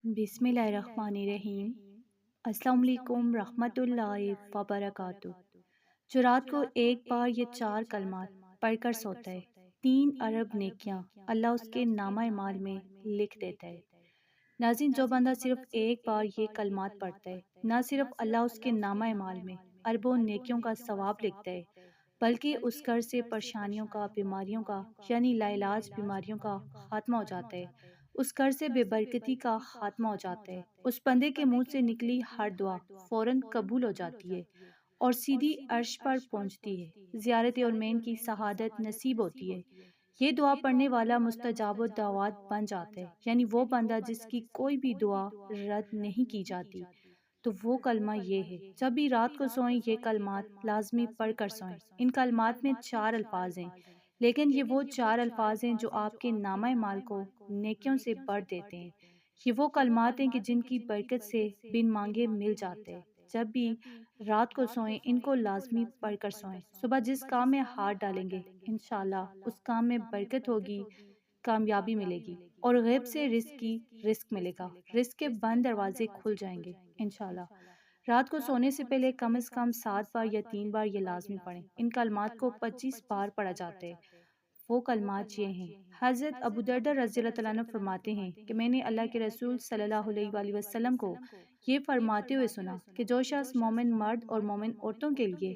بسم اللہ الرحمن الرحیم۔ السلام علیکم رحمۃ اللہ وبرکاتہ۔ جو رات کو ایک بار یہ چار کلمات پڑھ کر سوتا ہے، 3 ارب نیکیاں اللہ اس کے نامہ اعمال میں لکھ دیتا ہے۔ ناظرین، جو بندہ صرف ایک بار یہ کلمات پڑھتا ہے، نہ صرف اللہ اس کے نامہ اعمال میں اربوں نیکیوں کا ثواب لکھتا ہے، بلکہ اس گھر سے پریشانیوں کا، بیماریوں کا یعنی لاعلاج بیماریوں کا خاتمہ ہو جاتا ہے، اس گھر سے بے برکتی کا خاتمہ ہو جاتا ہے، اس بندے کے منہ سے نکلی ہر دعا فوراً قبول ہو جاتی ہے اور سیدھی عرش پر پہنچتی ہے، زیارت عرمین کی سعادت نصیب ہوتی ہے۔ یہ دعا پڑھنے والا مستجاب الدعوات بن جاتا ہے، یعنی وہ بندہ جس کی کوئی بھی دعا رد نہیں کی جاتی۔ تو وہ کلمہ یہ ہے، جب بھی رات کو سوئیں یہ کلمات لازمی پڑھ کر سوئیں۔ ان کلمات میں 4 الفاظ ہیں، لیکن یہ وہ 4 الفاظ ہیں جو آپ کے نامہ اعمال کو نیکیوں سے بھر دیتے ہیں۔ یہ وہ کلمات ہیں کہ جن کی برکت سے بن مانگے مل جاتے ہیں۔ جب بھی رات کو سوئیں ان کو لازمی پڑھ کر سوئیں۔ صبح جس کام میں ہاتھ ڈالیں گے انشاءاللہ اس کام میں برکت ہوگی، کامیابی ملے گی اور غیب سے رزق ملے گا، رزق کے بند دروازے کھل جائیں گے انشاءاللہ۔ رات کو سونے سے پہلے کم از کم 7 بار یا 3 بار یہ لازمی پڑھیں۔ ان کلمات کو 25 بار پڑھا جاتا ہے۔ وہ کلمات یہ ہیں۔ حضرت ابو دردہ رضی اللہ تعالیٰ عنہ فرماتے ہیں کہ میں نے اللہ کے رسول صلی اللہ علیہ وآلہ وسلم کو یہ فرماتے ہوئے سنا کہ جو شخص مومن مرد اور مومن عورتوں کے لیے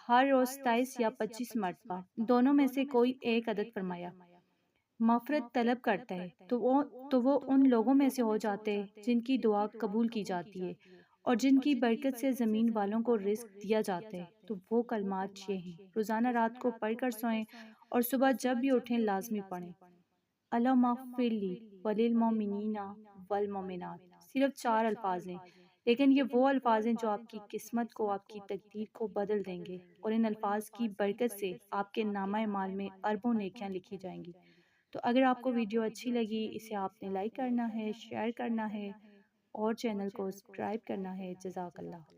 ہر روز 27 یا 25 مرتبہ دونوں میں سے کوئی ایک عدد فرمایا مغفرت طلب کرتا ہے تو وہ ان لوگوں میں سے ہو جاتے ہیں جن کی دعا قبول کی جاتی ہے اور جن کی برکت سے زمین والوں کو رزق دیا جاتا ہے۔ تو وہ کلمات یہ ہیں، روزانہ رات کو پڑھ کر سوئیں اور صبح جب بھی اٹھیں لازمی پڑھیں۔ اللہم اغفر لی وللمؤمنین والمؤمنات۔ صرف 4 الفاظ ہیں، لیکن یہ وہ الفاظ ہیں جو آپ کی قسمت کو، آپ کی تقدیر کو بدل دیں گے اور ان الفاظ کی برکت سے آپ کے نامہ اعمال میں اربوں نیکیاں لکھی جائیں گی۔ تو اگر آپ کو ویڈیو اچھی لگی، اسے آپ نے لائک کرنا ہے، شیئر کرنا ہے اور چینل کو سبسکرائب کرنا ہے۔ جزاک اللہ۔